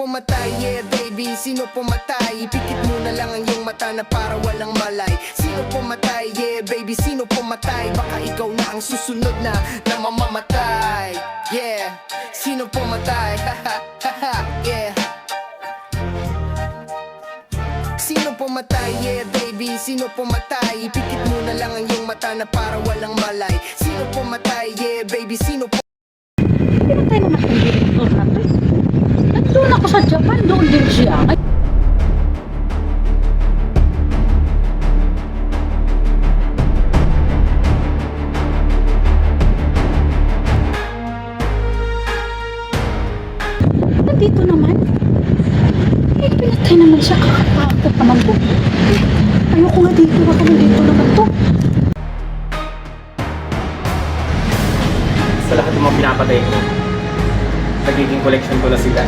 pumatay? Yeah baby, sino pumatay? Ipikit mo na lang ang iyong mata na para walang malay. Sino pumatay? Yeah baby, sino pumatay? Baka ikaw na ang susunod na mamamatay. Yeah, sino pumatay? Yeah. Sino pumatay? Yeah baby, sino pumatay? Ipikit mo na lang ang iyong mata na para walang malay. Sino pumatay? Yeah baby, sino pumatay? Pinatay naman ang direktor na to. Nandun ako sa Japan, doon din siya. Ay, nandito naman. Eh, pinatay naman siya. Kakatakot naman to. Eh, ayoko nga dito. Baka nandito naman to. Sa lahat ng mga pinapatay ko, nagiging collection ko na sila.